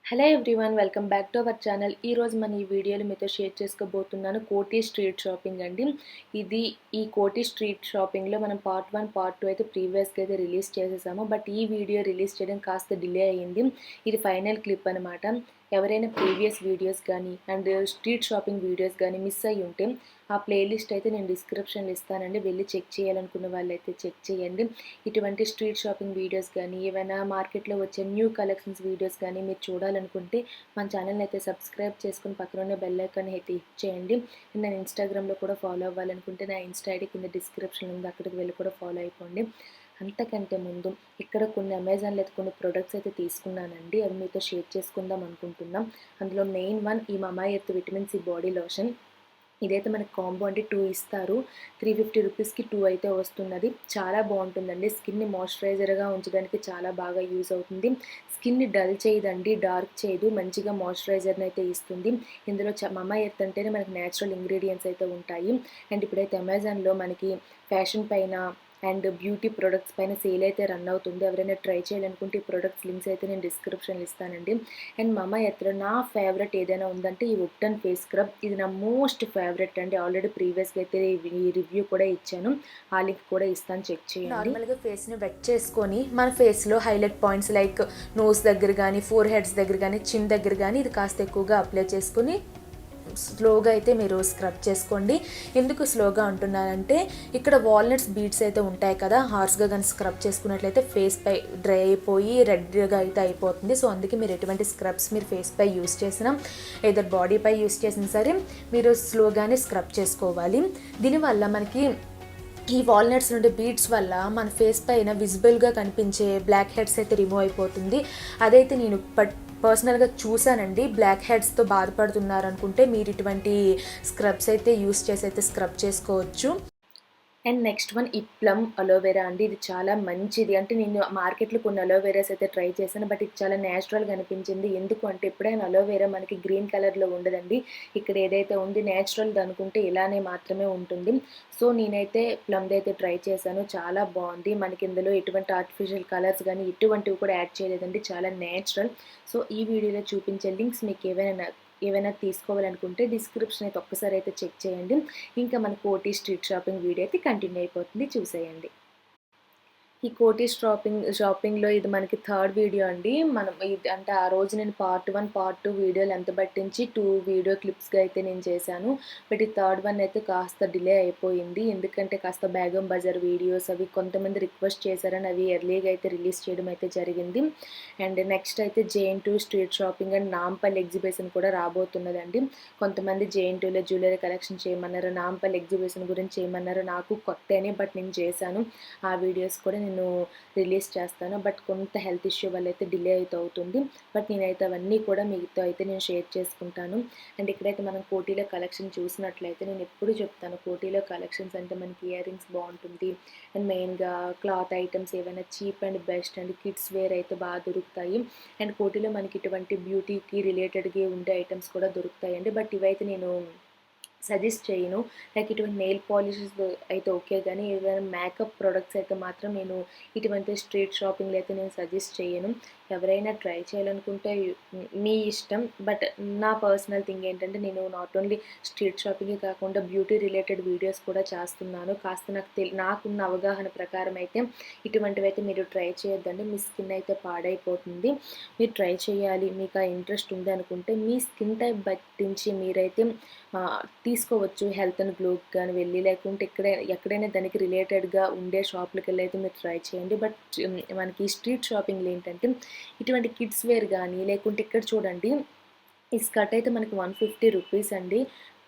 Hello everyone, welcome back to our channel. ఈరోజు మన ఈ వీడియోలో మీతో షేర్ చేసుకోబోతున్నాను కోటి స్ట్రీట్ షాపింగ్ అండి. ఈ కోటి స్ట్రీట్ షాపింగ్లో మనం పార్ట్ 1 పార్ట్ 2 అయితే ప్రీవియస్గా అయితే రిలీజ్ చేసేసాము. బట్ ఈ వీడియో రిలీజ్ చేయడం కాస్త డిలే అయ్యింది. ఇది ఫైనల్ క్లిప్ అనమాట. ఎవరైనా ప్రీవియస్ వీడియోస్ కానీ అండ్ స్ట్రీట్ షాపింగ్ వీడియోస్ కానీ మిస్ అయ్యి ఉంటే ఆ ప్లేలిస్ట్ అయితే నేను డిస్క్రిప్షన్లో ఇస్తానండి. వెళ్ళి చెక్ చేయాలనుకున్న వాళ్ళు అయితే చెక్ చేయండి. ఇటువంటి స్ట్రీట్ షాపింగ్ వీడియోస్ కానీ ఏమైనా మార్కెట్లో వచ్చే న్యూ కలెక్షన్స్ వీడియోస్ కానీ మీరు చూడాలనుకుంటే మన ఛానల్ని అయితే సబ్స్క్రైబ్ చేసుకుని పక్కన బెల్ ఐకాన్ అయితే హిట్ చేయండి. నేను ఇన్స్టాగ్రామ్లో కూడా ఫాలో అవ్వాలనుకుంటే నా ఇన్స్టా ఐడి కింద డిస్క్రిప్షన్ ఉంది, అక్కడికి వెళ్ళి కూడా ఫాలో అయిపోండి. అంతకంటే ముందు ఇక్కడ కొన్ని అమెజాన్లో అయితే కొన్ని ప్రొడక్ట్స్ అయితే తీసుకున్నానండి. అవి మీతో షేర్ చేసుకుందాం అనుకుంటున్నాం. అందులో మెయిన్ వన్ ఈ Mamaearth vitamin C body lotion. ఇదైతే మనకి కాంబో అంటే 2 ఇస్తారు. 350 రూపీస్కి 2 అయితే వస్తున్నది. చాలా బాగుంటుందండి. స్కిన్ని మాయిశ్చరైజర్గా ఉంచడానికి చాలా బాగా యూజ్ అవుతుంది. స్కిన్ని డల్ చేయదండి, డార్క్ చేయదు, మంచిగా మాయిశ్చరైజర్ని అయితే ఇస్తుంది. ఇందులో మమా ఎర్త్ అంటేనే మనకి న్యాచురల్ ఇంగ్రీడియంట్స్ అయితే ఉంటాయి. అండ్ ఇప్పుడైతే అమెజాన్లో మనకి ఫ్యాషన్ పైన అండ్ బ్యూటీ ప్రొడక్ట్స్ పైన సేల్ అయితే రన్ అవుతుంది. ఎవరైనా ట్రై చేయాలనుకుంటే ఈ ప్రొడక్ట్స్ లింక్స్ అయితే నేను డిస్క్రిప్షన్లో ఇస్తానండి. అండ్ మమా ఎర్త్లో నా ఫేవరెట్ ఏదైనా ఉందంటే ఈ ఉప్టన్ ఫేస్ స్క్రబ్. ఇది నా మోస్ట్ ఫేవరెట్ అండి. ఆల్రెడీ ప్రీవియస్గా అయితే ఈ రివ్యూ కూడా ఇచ్చాను, ఆ లింక్ కూడా ఇస్తాను, చెక్ చేయండి. నార్మల్గా ఫేస్ని వెట్ చేసుకొని మన ఫేస్లో హైలైట్ పాయింట్స్ లైక్ నోస్ దగ్గర కానీ, ఫోర్ హెడ్స్ దగ్గర కానీ, చిన్ దగ్గర కానీ ఇది కాస్త ఎక్కువగా అప్లై చేసుకొని స్లోగా అయితే మీరు స్క్రబ్ చేసుకోండి. ఎందుకు స్లోగా అంటున్నానంటే ఇక్కడ వాల్నట్స్ బీడ్స్ అయితే ఉంటాయి కదా, హార్స్గా కానీ స్క్రబ్ చేసుకున్నట్లయితే ఫేస్ పై డ్రై అయిపోయి రెడ్గా అయితే అయిపోతుంది. సో అందుకే మీరు ఎటువంటి స్క్రబ్స్ మీరు ఫేస్ పై యూస్ చేసినా ఏదో బాడీపై యూస్ చేసినా సరే మీరు స్లోగానే స్క్రబ్ చేసుకోవాలి. దీనివల్ల మనకి ఈ వాల్నట్స్ నుండి బీడ్స్ వల్ల మన ఫేస్ పైన విజిబుల్గా కనిపించే బ్లాక్ హెడ్స్ అయితే రిమూవ్ అయిపోతుంది. అదైతే నేను పర్సనల్గా చూసానండి. బ్లాక్ హెడ్స్తో బాధపడుతున్నారనుకుంటే మీరు ఇటువంటి స్క్రబ్స్ అయితే యూస్ చేసి అయితే స్క్రబ్ చేసుకోవచ్చు. అండ్ నెక్స్ట్ వన్ ఈ ప్లమ్ అలోవెరా అండి. ఇది చాలా మంచిది. అంటే నేను మార్కెట్లో కొన్ని అలోవెరాస్ అయితే ట్రై చేశాను, బట్ ఇది చాలా న్యాచురల్గా అనిపించింది. ఎందుకు అంటే ఎప్పుడైనా అలోవెరా మనకి గ్రీన్ కలర్లో ఉండదండి. ఇక్కడ ఏదైతే ఉంది న్యాచురల్ది అనుకుంటే ఇలానే మాత్రమే ఉంటుంది. సో నేనైతే ప్లమ్ది అయితే ట్రై చేశాను, చాలా బాగుంది. మనకి ఇందులో ఎటువంటి ఆర్టిఫిషియల్ కలర్స్ కానీ ఎటువంటివి కూడా యాడ్ చేయలేదండి, చాలా న్యాచురల్. సో ఈ వీడియోలో చూపించే లింక్స్ మీకు ఏవైనా తీసుకోవాలనుకుంటే డిస్క్రిప్షన్ అయితే ఒక్కసారి అయితే చెక్ చేయండి. ఇంకా మన కోటి స్ట్రీట్ షాపింగ్ వీడియో అయితే కంటిన్యూ అయిపోతుంది, చూసేయండి. ఈ కోటి షాపింగ్లో ఇది మనకి థర్డ్ వీడియో అండి. మనం ఇది అంటే ఆ రోజు నేను పార్ట్ 1 పార్ట్ 2 వీడియోలు ఎంత పట్టించి 2 వీడియో క్లిప్స్గా అయితే నేను చేశాను. బట్ ఈ థర్డ్ వన్ అయితే కాస్త డిలే అయిపోయింది. ఎందుకంటే కాస్త బేగం బజార్ వీడియోస్ అవి కొంతమంది రిక్వెస్ట్ చేశారని అవి ఎర్లీగా అయితే రిలీజ్ చేయడం అయితే జరిగింది. అండ్ నెక్స్ట్ అయితే JN2 street shopping and Nampally exhibition కూడా రాబోతున్నదండి. కొంతమంది JN2లో జ్యువెలరీ కలెక్షన్ చేయమన్నారు, నాంపల్లి ఎగ్జిబిషన్ గురించి చేయమన్నారు. నాకు కొత్తనే, బట్ నేను చేశాను. ఆ వీడియోస్ కూడా నేను రిలీజ్ చేస్తాను. బట్ కొంత హెల్త్ ఇష్యూ వల్ల అయితే డిలే అయితే అవుతుంది. బట్ నేనైతే అవన్నీ కూడా మీతో అయితే నేను షేర్ చేసుకుంటాను. అండ్ ఇక్కడైతే మనం కోటిలో కలెక్షన్ చూసినట్లయితే నేను ఎప్పుడు చెప్తాను, కోటిలో కలెక్షన్స్ అంటే మనకి ఇయర్ రింగ్స్ బాగుంటుంది. అండ్ మెయిన్గా క్లాత్ ఐటమ్స్ ఏవైనా cheap and best and kids wear అయితే బాగా దొరుకుతాయి. అండ్ కోటిలో మనకి ఇటువంటి బ్యూటీకి రిలేటెడ్గా ఉండే ఐటమ్స్ కూడా దొరుకుతాయండి. బట్ ఇవైతే నేను సజెస్ట్ చేయను. లైక్ ఇటువంటి నెయిల్ పాలిషెస్ అయితే ఓకే, కానీ ఏదైనా మేకప్ ప్రొడక్ట్స్ అయితే మాత్రం నేను ఇటువంటి స్ట్రీట్ షాపింగ్లో అయితే నేను సజెస్ట్ చేయను. ఎవరైనా ట్రై చేయాలనుకుంటే మీ ఇష్టం. బట్ నా పర్సనల్ థింగ్ ఏంటంటే నేను నాట్ ఓన్లీ స్ట్రీట్ షాపింగే కాకుండా బ్యూటీ రిలేటెడ్ వీడియోస్ కూడా చేస్తున్నాను. కాస్త నాకున్న అవగాహన ప్రకారం అయితే ఇటువంటివి అయితే మీరు ట్రై చేయొద్దండి. మీ స్కిన్ అయితే పాడైపోతుంది. మీరు ట్రై చేయాలి, మీకు ఆ ఇంట్రెస్ట్ ఉంది అనుకుంటే మీ స్కిన్ టైప్ పట్టించి మీరైతే తీసుకోవచ్చు. హెల్త్ అండ్ గ్లోకి కానీ వెళ్ళి, లేకుంటే ఎక్కడైనా దానికి రిలేటెడ్గా ఉండే షాపులకి వెళ్ళి అయితే మీరు ట్రై చేయండి. బట్ మనకి స్ట్రీట్ షాపింగ్లో ఏంటంటే ఇటువంటి కిడ్స్ వేర్ కానీ, లేకుంటే ఇక్కడ చూడండి ఈ స్కర్ట్ అయితే మనకి 150 రూపీస్ అండి.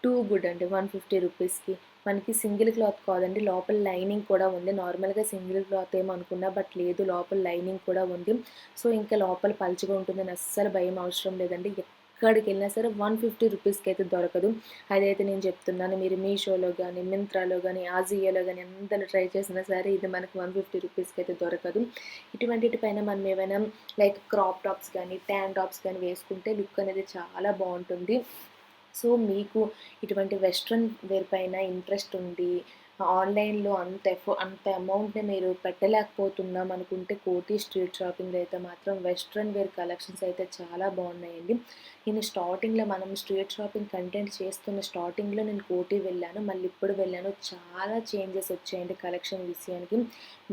టూ గుడ్ అండి. 150 రూపీస్కి మనకి సింగిల్ క్లాత్ కాదండి, లోపల లైనింగ్ కూడా ఉంది. నార్మల్గా సింగిల్ క్లాత్ ఏమో అనుకున్నా, బట్ లేదు, లోపల లైనింగ్ కూడా ఉంది. సో ఇంకా లోపల పలుచగా ఉంటుందని అస్సలు భయం అవసరం లేదండి. ఎక్కడికి వెళ్ళినా సరే 150 రూపీస్కి అయితే దొరకదు. అదైతే నేను చెప్తున్నాను. మీరు మీషోలో కానీ, మింత్రాలో కానీ, ఆజియోలో కానీ ఎంతలో ట్రై చేసినా సరే ఇది మనకి 150 రూపీస్కి అయితే దొరకదు. ఇటువంటిపైన మనం ఏమైనా లైక్ క్రాప్ టాప్స్ కానీ, ట్యాన్ టాప్స్ కానీ వేసుకుంటే లుక్ అనేది చాలా బాగుంటుంది. సో మీకు ఇటువంటి వెస్ట్రన్ వేర్ పైన ఇంట్రెస్ట్ ఉంది, ఆన్‌లైన్‌లో అంత అమౌంట్‌ని మీరు పెట్టలేకపోతున్నాం అనుకుంటే కోటి స్ట్రీట్ షాపింగ్‌లో అయితే మాత్రం వెస్ట్రన్ వేర్ కలెక్షన్స్ అయితే చాలా బాగున్నాయండి. నేను స్టార్టింగ్‌లో మనం స్ట్రీట్ షాపింగ్ కంటెంట్ చేస్తున్న స్టార్టింగ్‌లో నేను కోటి వెళ్ళాను. మళ్ళీ ఇప్పుడు వెళ్ళాను. చాలా చేంజెస్ వచ్చాయండి కలెక్షన్ విషయానికి.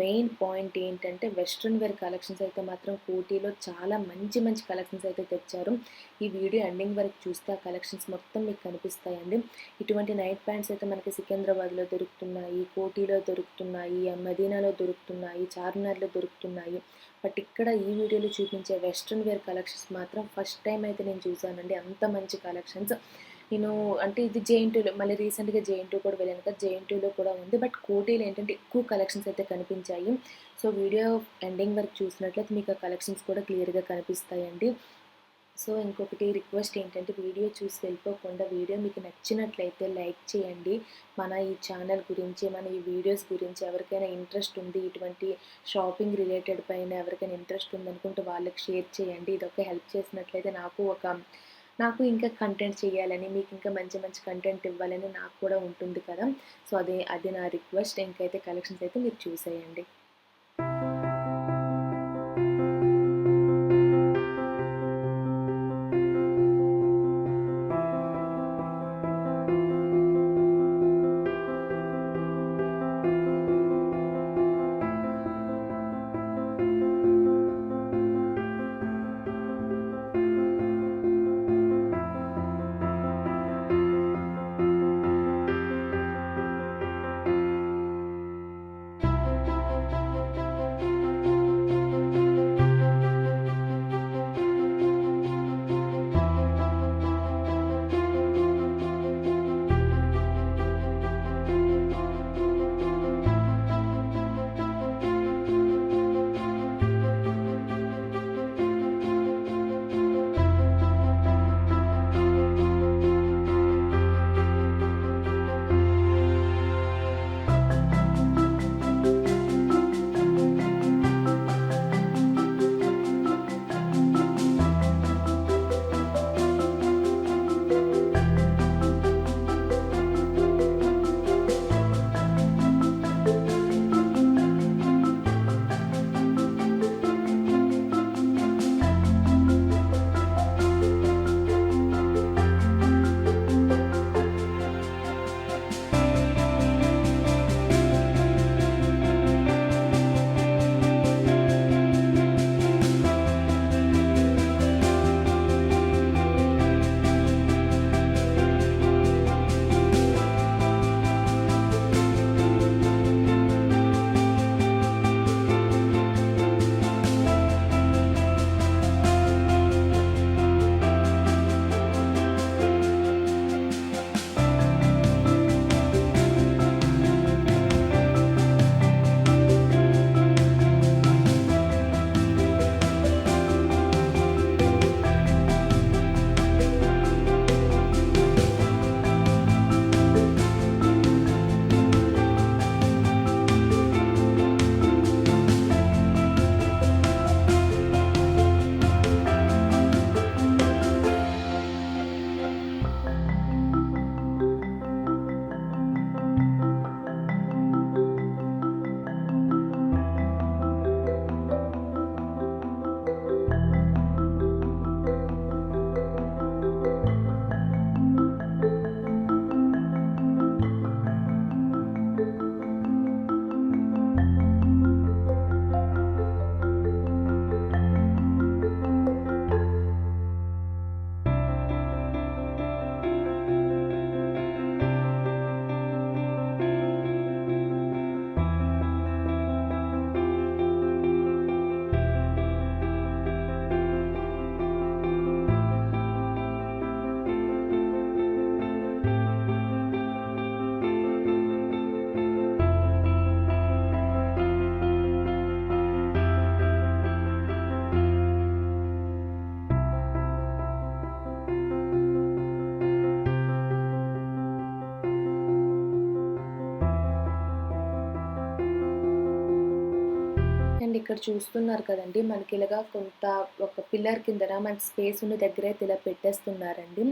మెయిన్ పాయింట్ ఏంటంటే వెస్ట్రన్ వేర్ కలెక్షన్స్ అయితే మాత్రం కోటిలో చాలా మంచి మంచి కలెక్షన్స్ అయితే తెచ్చారు. ఈ వీడియో ఎండింగ్ వరకు చూస్తే ఆ కలెక్షన్స్ మొత్తం మీకు కనిపిస్తాయండి. ఇటువంటి నైట్ ప్యాంట్స్ అయితే మనకి సికింద్రాబాద్‌లో దొరుకుతున్నాయి, కోటిలో దొరుకుతున్నాయి, మదీనాలో దొరుకుతున్నాయి, చార్మినార్‌లో దొరుకుతున్నాయి. బట్ ఇక్కడ ఈ వీడియోలో చూపించే వెస్ట్రన్ వేర్ కలెక్షన్స్ మాత్రం ఫస్ట్ టైం అయితే నేను చూసానండి. అంత మంచి కలెక్షన్స్. నేను అంటే ఇది జేఎన్‌టీయూలో మళ్ళీ రీసెంట్‌గా జేఎన్‌టీయూ కూడా వెళ్ళాను కదా! జేఎన్‌టీయూలో కూడా ఉంది. బట్ కోటిలో ఏంటంటే ఎక్కువ కలెక్షన్స్ అయితే కనిపించాయి. సో వీడియో ఎండింగ్ వరకు చూసినట్లయితే మీకు ఆ కలెక్షన్స్ కూడా క్లియర్‌గా కనిపిస్తాయండి. సో ఇంకొకటి రిక్వెస్ట్ ఏంటంటే వీడియో చూసి వెళ్ళిపోకుండా వీడియో మీకు నచ్చినట్లయితే లైక్ చేయండి. మన ఈ ఛానల్ గురించి, మన ఈ వీడియోస్ గురించి ఎవరికైనా ఇంట్రెస్ట్ ఉంది, ఇటువంటి షాపింగ్ రిలేటెడ్ పైన ఎవరికైనా ఇంట్రెస్ట్ ఉందనుకుంటే వాళ్ళకి షేర్ చేయండి. ఇదొక హెల్ప్ చేసినట్లయితే నాకు ఇంకా కంటెంట్ చేయాలని, మీకు ఇంకా మంచి మంచి కంటెంట్ ఇవ్వాలని నాకు కూడా ఉంటుంది కదా! సో అది నా రిక్వెస్ట్. ఇంకైతే కలెక్షన్స్ అయితే మీరు చూసేయండి. అండ్ ఇక్కడ చూస్తున్నారు కదండి మనకి ఇలాగా కొంత ఒక పిల్లర్ కిందన మనకి స్పేస్ ఉన్న దగ్గర అయితే ఇలా పెట్టేస్తున్నారండి.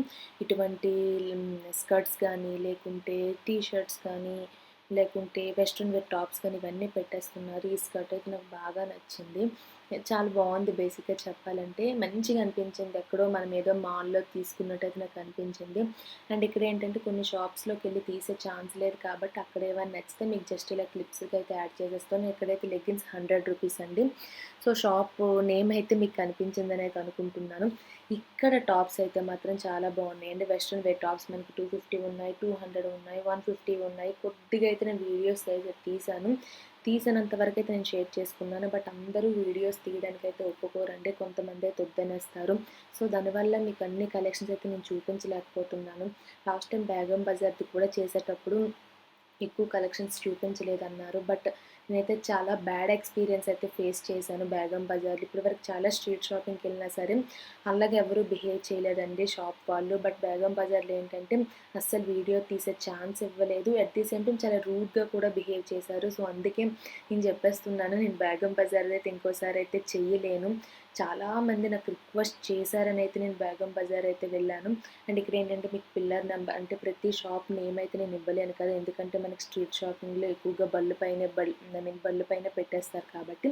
ఇటువంటి స్కర్ట్స్ కానీ లేకుంటే టీ షర్ట్స్ కానీ లేకుంటే వెస్ట్రన్ వేర్ టాప్స్ కానీ ఇవన్నీ పెట్టేస్తున్నారు. ఈ స్కర్ట్ అయితే నాకు బాగా నచ్చింది. చాలా బాగుంది. బేసిక్‌గా చెప్పాలంటే మంచిగా అనిపించింది. ఎక్కడో మనం ఏదో మాల్‌లో తీసుకున్నట్టయితే నాకు అనిపించింది. అండ్ ఇక్కడ ఏంటంటే కొన్ని షాప్స్‌లోకెళ్ళి తీసే ఛాన్స్ లేదు కాబట్టి అక్కడ ఏమైనా నచ్చితే మీకు జస్ట్ ఇలా క్లిప్స్‌కి అయితే యాడ్ చేసేస్తాను. ఇక్కడైతే లెగ్గిన్స్ ₹100 అండి. సో షాప్ నేమ్ అయితే మీకు కనిపించిందని అయితే అనుకుంటున్నాను. ఇక్కడ టాప్స్ అయితే మాత్రం చాలా బాగున్నాయండి. వెస్ట్రన్ వేర్ టాప్స్ మనకి 250 ఉన్నాయి, 200 ఉన్నాయి, 150 ఉన్నాయి. కొద్దిగా అయితే నేను వీడియోస్ అయితే తీసినంత వరకు అయితే నేను షేర్ చేసుకున్నాను. బట్ అందరూ వీడియోస్ తీయడానికైతే ఒప్పుకోరండి. కొంతమంది అయితే వద్దనేస్తారు. సో దానివల్ల మీకు అన్ని కలెక్షన్స్ అయితే నేను చూపించలేకపోతున్నాను. లాస్ట్ టైం బేగం బజార్‌ది కూడా చేసేటప్పుడు ఎక్కువ కలెక్షన్స్ చూపించలేదన్నారు. బట్ నేనైతే చాలా బ్యాడ్ ఎక్స్‌పీరియన్స్ అయితే ఫేస్ చేశాను బేగం బజార్‌లో. ఇప్పటివరకు చాలా స్ట్రీట్ షాపింగ్‌కెళ్ళినా సరే అలాగే ఎవరు బిహేవ్ చేయలేదండి షాప్ వాళ్ళు. బట్ బేగం బజార్‌లో ఏంటంటే అస్సలు వీడియో తీసే ఛాన్స్ ఇవ్వలేదు. అట్ ది సేమ్ టైమ్ చాలా రూడ్‌గా కూడా బిహేవ్ చేశారు. సో అందుకే నేను చెప్పేస్తున్నాను, నేను బేగం బజార్‌లో అయితే ఇంకోసారి అయితే చెయ్యలేను. చాలామంది నాకు రిక్వెస్ట్ చేశారని అయితే నేను బేగం బజార్ అయితే వెళ్ళాను. అండ్ ఇక్కడ ఏంటంటే మీకు పిల్లర్ నెంబర్ అంటే ప్రతి షాప్ నేమ్ అయితే నేను ఇవ్వలేను కదా, ఎందుకంటే మనకి స్ట్రీట్ షాపింగ్లో ఎక్కువగా బళ్ళు పైన పెట్టేస్తారు కాబట్టి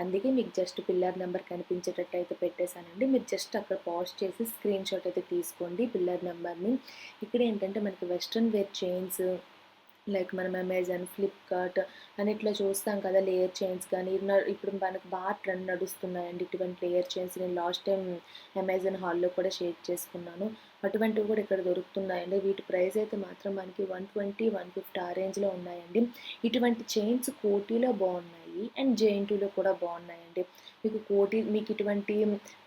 అందుకే మీకు జస్ట్ పిల్లర్ నెంబర్ కనిపించేటట్టు అయితే పెట్టేశానండి. మీరు జస్ట్ అక్కడ పాజ్ చేసి స్క్రీన్ షాట్ అయితే తీసుకోండి పిల్లర్ నెంబర్ని. ఇక్కడ ఏంటంటే మనకి వెస్ట్రన్ వేర్ చైన్స్ లైక్ మనం అమెజాన్, ఫ్లిప్‌కార్ట్ అని ఇట్లా చూస్తాం కదా లేయర్ చైన్స్ కానీ ఇప్పుడు మనకు బాగా ట్రెండ్ నడుస్తున్నాయండి ఇటువంటి లేయర్ చైన్స్. నేను లాస్ట్ టైం అమెజాన్ హాల్‌లో కూడా షేర్ చేసుకున్నాను. అటువంటివి కూడా ఇక్కడ దొరుకుతున్నాయండి. వీటి ప్రైస్ అయితే మాత్రం మనకి 120, 150 ఆ రేంజ్‌లో ఉన్నాయండి. ఇటువంటి చైన్స్ కోటిలో బాగున్నాయి అండ్ జేఎన్‌టీయూలో కూడా బాగున్నాయండి. మీకు ఇటువంటి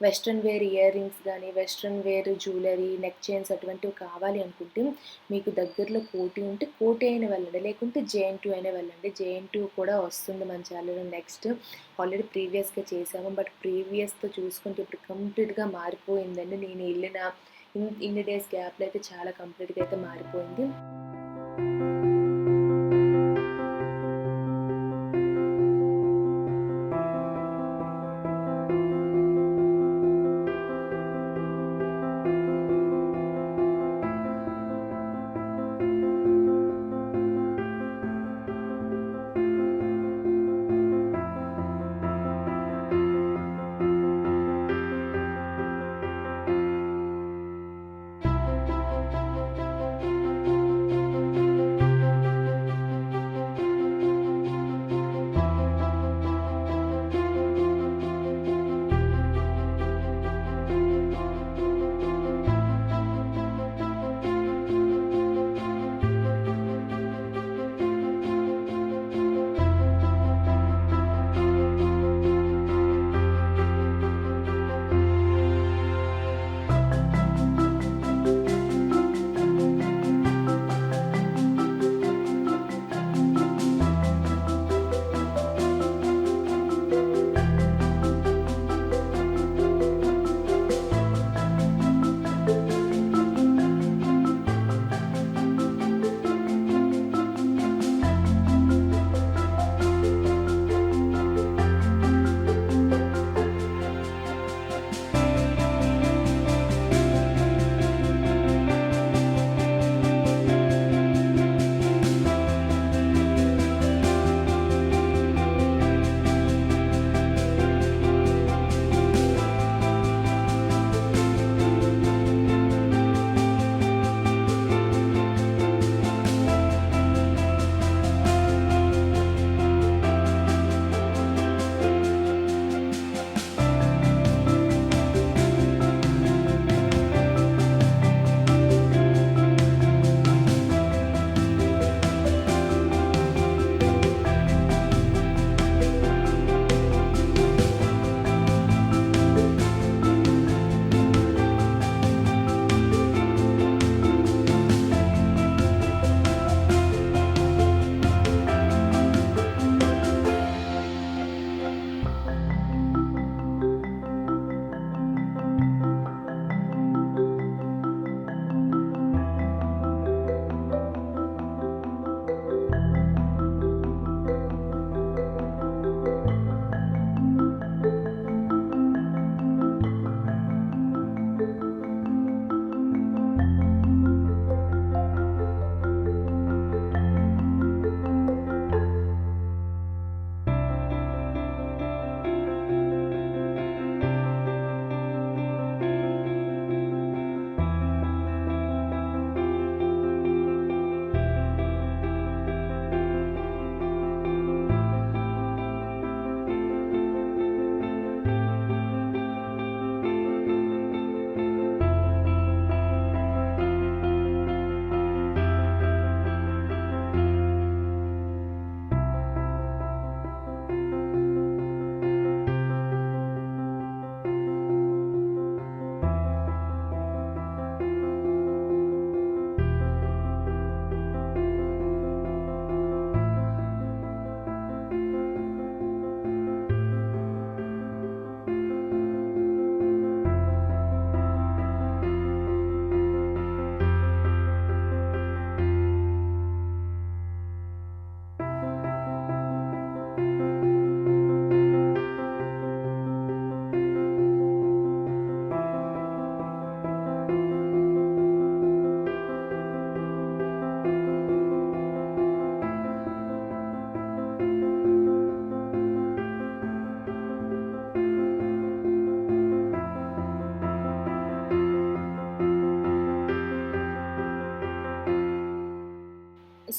వెస్ట్రన్ వేర్ ఇయర్ రింగ్స్ కానీ, western wear jewellery, neck chains అటువంటివి కావాలి అనుకుంటే మీకు దగ్గరలో కోటి ఉంటే కోటి అయినా వెళ్ళండి, లేకుంటే జేఎన్‌టీయూ అయినా వెళ్ళండి. జేఎన్‌టీయూ కూడా వస్తుంది మన ఛానల్‌లో నెక్స్ట్. ఆల్రెడీ ప్రీవియస్‌గా చేసాము. బట్ ప్రీవియస్‌తో చూసుకుంటే ఇప్పుడు కంప్లీట్‌గా మారిపోయిందండి. నేను వెళ్ళిన ఇన్ని డేస్ గ్యాప్‌లో అయితే చాలా కంప్లీట్‌గా అయితే మారిపోయింది.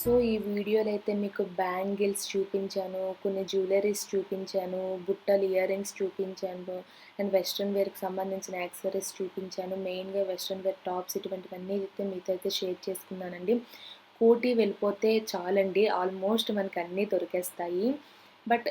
సో ఈ వీడియోలో అయితే మీకు బ్యాంగిల్స్ చూపించాను, కొన్ని జ్యువెలరీస్ చూపించాను, బుట్టలు ఇయర్ రింగ్స్ చూపించాను అండ్ వెస్ట్రన్ వేర్కి సంబంధించిన యాక్సెసరీస్ చూపించాను. మెయిన్గా వెస్ట్రన్ వేర్ టాప్స్ ఇటువంటివన్నీ అయితే మీతో అయితే షేర్ చేసుకున్నానండి. కోటి వెళ్ళిపోతే చాలండి, ఆల్మోస్ట్ మనకు అన్నీ దొరికేస్తాయి. బట్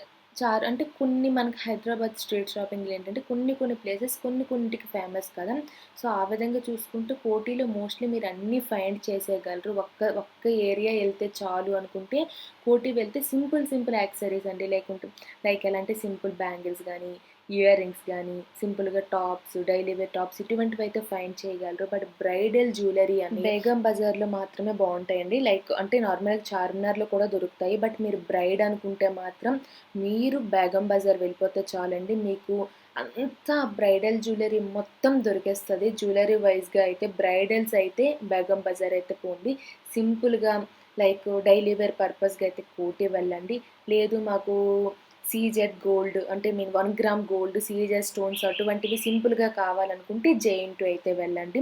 అంటే కొన్ని మనకి హైదరాబాద్ స్ట్రీట్ షాపింగ్లో ఏంటంటే కొన్ని ప్లేసెస్ కొన్నింటికి ఫేమస్ కదా. సో ఆ విధంగా చూసుకుంటూ కోటిలో మోస్ట్లీ మీరు అన్నీ ఫైండ్ చేసేయగలరు. ఒక్క ఏరియా వెళ్తే చాలు అనుకుంటే కోటి వెళ్తే సింపుల్ యాక్సెసరీస్ అండి, లేకుంటే లైక్ ఎలా అంటే సింపుల్ బ్యాంగిల్స్ కానీ, ఇయర్ రింగ్స్ కానీ, సింపుల్గా టాప్స్, డైలీ వేర్ టాప్స్ ఇటువంటివి అయితే ఫైండ్ చేయగలరు. బట్ బ్రైడల్ జ్యువెలరీ అని బేగం బజార్లో మాత్రమే బాగుంటాయండి. లైక్ అంటే నార్మల్గా చార్మినార్లో కూడా దొరుకుతాయి. బట్ మీరు బ్రైడ్ అనుకుంటే మాత్రం మీరు బేగం బజార్ వెళ్ళిపోతే చాలండి, మీకు అంతా బ్రైడల్ జ్యువెలరీ మొత్తం దొరికేస్తుంది. జ్యువెలరీ వైజ్గా అయితే బ్రైడల్స్ అయితే బేగం బజార్ అయితే పోండి. సింపుల్గా లైక్ డైలీ వేర్ పర్పస్గా అయితే కోటి వెళ్ళండి. లేదు మాకు సీజెడ్ గోల్డ్ అంటే మీరు 1 గ్రామ్ గోల్డ్, సీజెడ్ స్టోన్స్ అటువంటివి సింపుల్గా కావాలనుకుంటే జేఎన్2 అయితే వెళ్ళండి.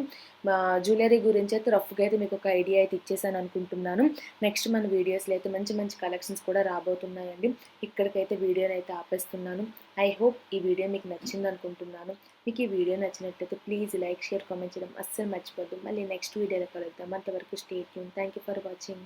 మా జ్యువెలరీ గురించి అయితే రఫ్గా అయితే మీకు ఒక ఐడియా అయితే ఇచ్చేసాను అనుకుంటున్నాను. నెక్స్ట్ మన వీడియోస్లో అయితే మంచి కలెక్షన్స్ కూడా రాబోతున్నాయండి. ఇక్కడికైతే వీడియోని అయితే ఆపేస్తున్నాను. ఐ హోప్ ఈ వీడియో మీకు నచ్చింది అనుకుంటున్నాను. మీకు ఈ వీడియో నచ్చినట్లయితే ప్లీజ్ లైక్, షేర్, కామెంట్ చేయడం అస్సలు మర్చిపోద్దు. మళ్ళీ నెక్స్ట్ వీడియోలో కలుద్దాం. అంతవరకు stay tune. Thank you for watching.